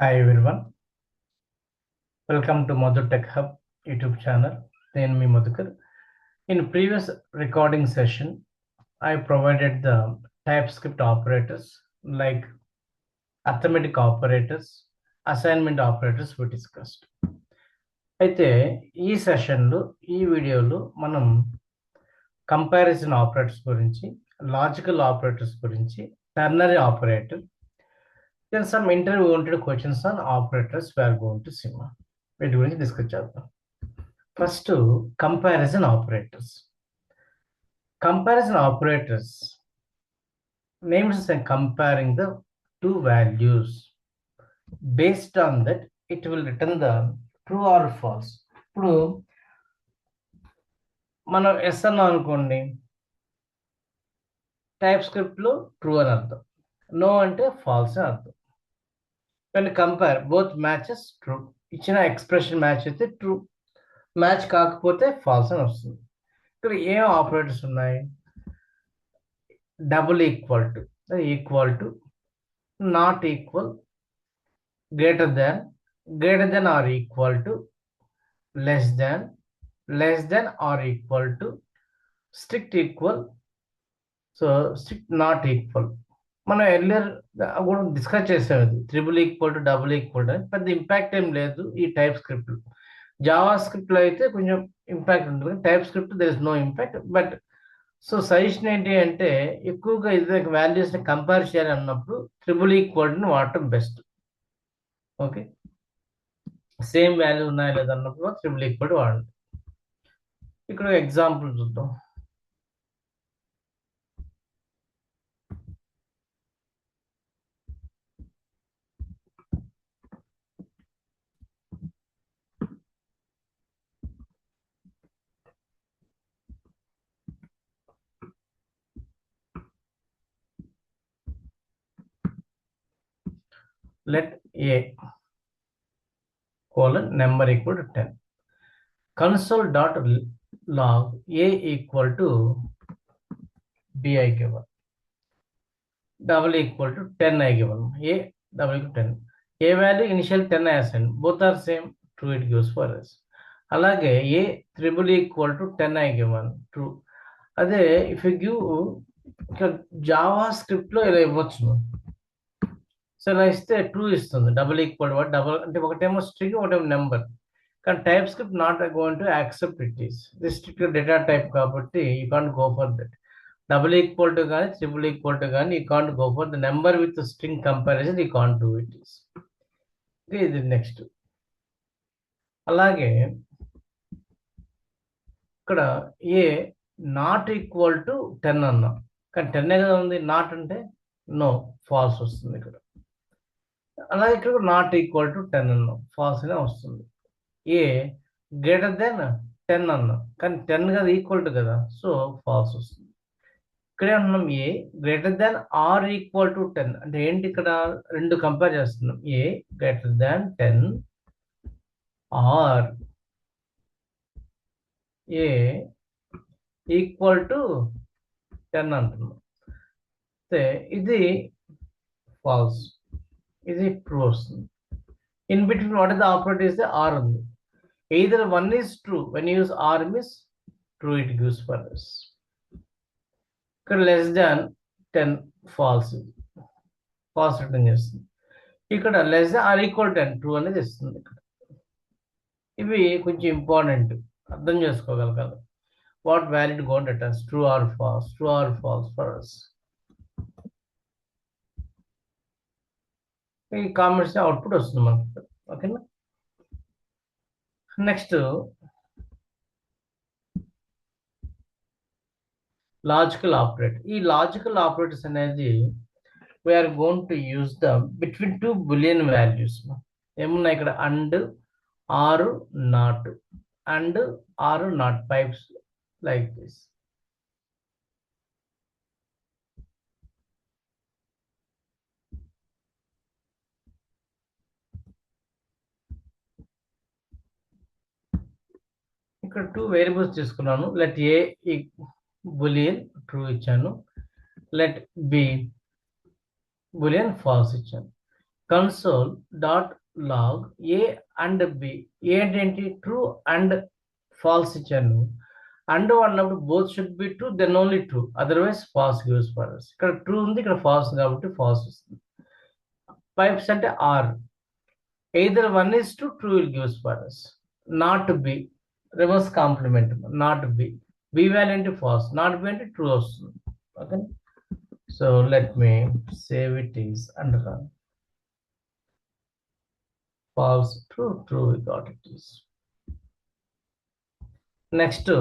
Hi everyone, welcome to Madhu Tech Hub YouTube channel. నేను మీ Madhukar. In previous recording session, I provided the TypeScript operators like arithmetic operators, assignment operators we discussed. అయితే ఈ సెషన్లో ఈ వీడియోలో మనం comparison operators గురించి, logical operators గురించి, ternary operator, then some interview-oriented questions on operators we are going to see. వీటి గురించి డిస్కస్ చేద్దాం. First comparison operators. Comparison operators names and comparing the two values. Based on that, it will return the true or false. ఇప్పుడు మనం yes అన్నాం అనుకోండి, type స్క్రిప్ట్లో true అని అర్థం, నో అంటే ఫాల్స్ అని అర్థం. కానీ కంపేర్ బోత్ మ్యాచెస్ ట్రూ, ఇచ్చిన ఎక్స్ప్రెషన్ మ్యాచ్ అయితే ట్రూ, మ్యాచ్ కాకపోతే ఫాల్స్ అని వస్తుంది. ఇక్కడ ఏం ఆపరేటర్స్ ఉన్నాయి? Double equal to, not equal, greater than or equal to, less than or equal to, strict equal, so strict not equal. మనం earlier కూడా డిస్కస్ చేసాం. ఇది triple equal to, double equal to పెద్ద ఇంపాక్ట్ ఏం లేదు ఈ type script. Java స్క్రిప్ట్లో అయితే కొంచెం ఇంపాక్ట్ ఉంటుంది, TypeScript there is no impact. But so suggestion ఏంటి అంటే, ఎక్కువగా ఇది వాల్యూస్ని కంపేర్ చేయాలి అన్నప్పుడు ట్రిపుల్ ఈక్వల్ని వాడటం బెస్ట్. ఓకే, సేమ్ వాల్యూ ఉన్నాయా లేదా అన్నప్పుడు ట్రిపుల్ ఈక్వల్ వాడండి. ఇక్కడ ఎగ్జాంపుల్ చూద్దాం. Let a colon number equal to 10. Console.log a equal to b I given. Double equal to 10 I given. A double equal to 10. A value initial 10 I assigned. Both are same. True it gives for us. అలాగే a triple equal to 10 I given. True. అదే if you give ఇక్కడ Java స్క్రిప్ట్లో ఇలా ఇవ్వచ్చు. So ఇలా ఇస్తే true ఇస్తుంది. Double equal double అంటే ఒకటేమో స్ట్రింగ్, ఒకటేమో నెంబర్. కానీ type script not going to accept it is restrict data type కాబట్టి you can't go for that. Double equal to కానీ ట్రిపుల్ ఈక్వల్ టు కానీ you can't go for the number with string comparison, you can't do it is. ఇది next. అలాగే ఇక్కడ ఏ not equal to 10 అన్నాం, కానీ 10 కదా ఉంది, నాట్ అంటే నో, ఫాల్స్ వస్తుంది ఇక్కడ. అలాగే ఇక్కడ నాట్ ఈక్వల్ టు 10 అన్నాం, ఫాల్స్ అనే వస్తుంది. ఏ గ్రేటర్ దెన్ 10 అన్నాం, కానీ 10 కదా ఈక్వల్ టు కదా, సో ఫాల్స్ వస్తుంది. ఇక్కడే ఉన్నాం a greater than or equal to 10 అంటే ఏంటి? ఇక్కడ రెండు కంపేర్ చేస్తున్నాం. A greater than 10 or a equal to 10 అంటున్నాం. ఇది ఫాల్స్, ఇది ట్రూ వస్తుంది. In between what is the operator ఇస్తే ఆర్ ఉంది. Either one is true, when use or means true it gives for us. ఇక్కడ less than 10 false, false return చేస్తుంది. ఇక్కడ less than or equal 10 true అనేది ఇస్తుంది. ఇక్కడ ఇవి కొంచెం ఇంపార్టెంట్, అర్థం చేసుకోగలగాలి. What value gonna returns, true or false for us. ఈ కామెంట్స్ అవుట్పుట్ వస్తుంది మనకి. ఓకేనా? Next logical operator. ఈ లాజికల్ ఆపరేటర్స్ అనేది we're going to use the between two boolean values. ఏమున్నాయి ఇక్కడ? And, or, not, and, or, not pipes like this. ఇక్కడ two variables తీసుకున్నాను. లెట్ ఏ బులియన్ ట్రూ ఇచ్చాను, లెట్ బి బులియన్ ఫాల్స్ ఇచ్చాను. console.log A and B. A ఏంటి true and false ఇచ్చాను. And అన్నప్పుడు both should be true, then only true, otherwise false gives for us. ఇక్కడ true ఉంది, ఇక్కడ false కాబట్టి false వస్తుంది. పైప్స్ అంటే or, either one is true, true will gives for us. Not B, reverse complement, not B. B value into false, not B into true వస్తుంది. Okay, so let me save it is and run. False, true, true, we got it is. Next to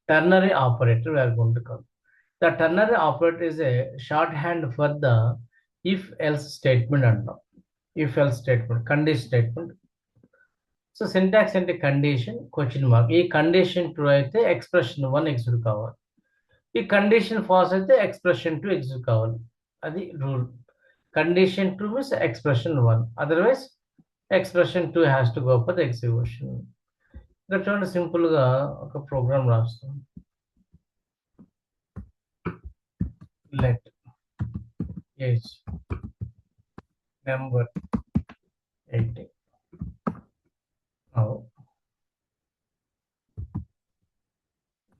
ternary operator we are going to come. The ternary operator is a shorthand for the if else statement and if else statement, condition statement. So syntax అంటే condition question mark. ఈ condition true అయితే expression 1 execute కావాలి, ఈ condition false అయితే expression 2 execute కావాలి. అది rule. Condition true means expression 1, otherwise expression 2 has to go for the execution. ఇక్కడ చూడండి, సింపుల్ గా ఒక ప్రోగ్రామ్ రాస్తాం. Let age number 80. Now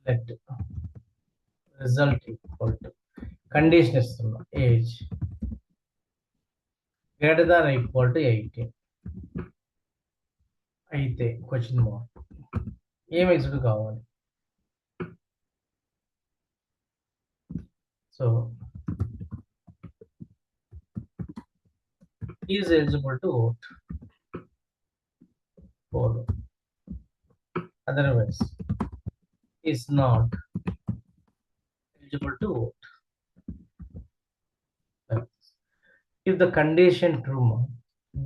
let result equal to condition ఇస్తున్నా, age greater than equal to 18 అయితే question mark ఏం execute కావాలి. So is eligible to vote, follow, otherwise is not eligible to vote. If the condition true,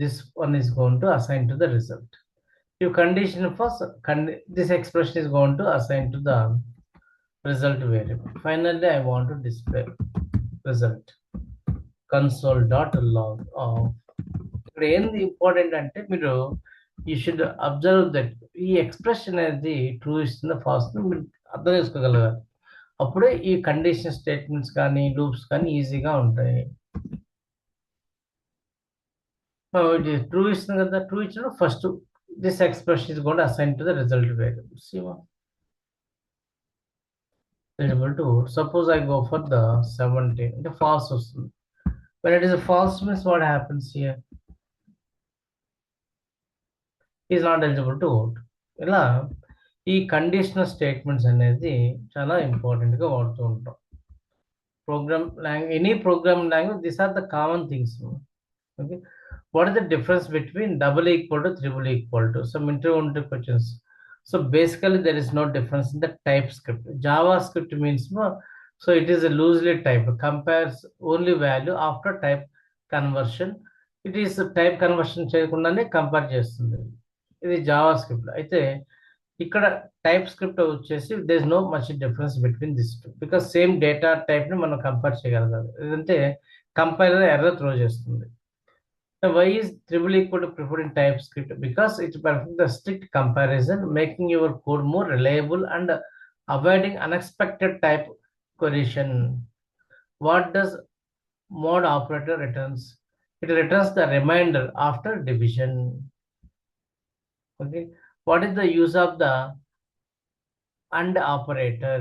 this one is going to assign to the result. If condition false, this expression is going to assign to the result variable. Finally, I want to display result console.log of. ఇక్కడ ఏంది important అంటే మీరు you should observe that ఈ expression అనేది true ఇస్తుందా falls మీరు అర్థం చేసుకోగలగాలి. అప్పుడే ఈ కండిషన్ స్టేట్మెంట్స్ కానీ లూప్స్ కానీ ఈజీగా ఉంటాయి. ఇది ట్రూ ఇస్తుంది కదా, ట్రూ ఇచ్చినప్పుడు first this expression is going to assign to the result variable. eligible to vote. Suppose I go for the 17, అంటే ఫాల్స్ వస్తుంది. When it is a false means what happens here? Is not eligible to vote. ఇలా ఈ conditional statements అనేది చాలా important గా వాడుతూ ఉంటాం. Program language, any program language, these are the common things. Okay, what is the difference between double equal to triple equal to? Some interview questions. So basically there is no difference in the TypeScript. JavaScript means so it is a loosely typed, compares only value after type conversion. It is type conversion చేయకుండానే compare చేస్తుంది. ఇది JavaScript. అయితే ఇక్కడ TypeScript వచ్చేసి there is no much difference between these two because same data type ని మనం compare చేయగలగాలి. ఇదంటే కంపైలర్ ఎర్రర్ త్రో చేస్తుంది. Why is triple equal to preferred in TypeScript? Because it performs the strict comparison, making your code more reliable and avoiding unexpected type collision. What does mod operator returns? It returns the remainder after division. Okay. What is the use of the AND operator?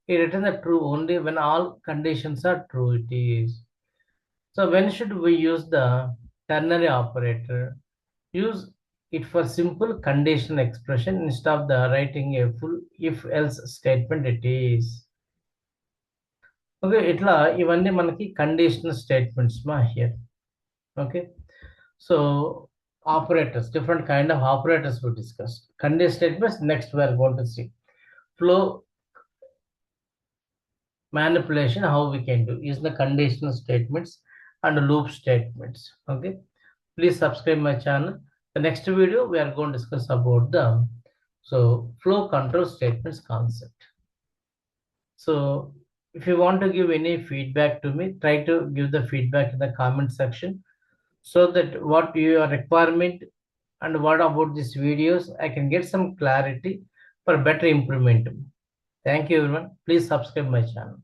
It returns the true only when all conditions are true. It is. So when should we use the ternary operator? Use it for simple conditional expression instead of the writing a full if else statement. It is. Okay, itla ivanni manaki conditional statements ma here. Okay, so operators, different kind of operators we discussed. Conditional statements next we are going to see. Flow manipulation, how we can do use the conditional statements and loop statements. Okay, please subscribe my channel. The next video we are going to discuss about the flow control statements concept. So if you want to give any feedback to me, try to give the feedback in the comment section so that what your requirement and what about these videos I can get some clarity for better improvement. Thank you everyone. Please subscribe my channel.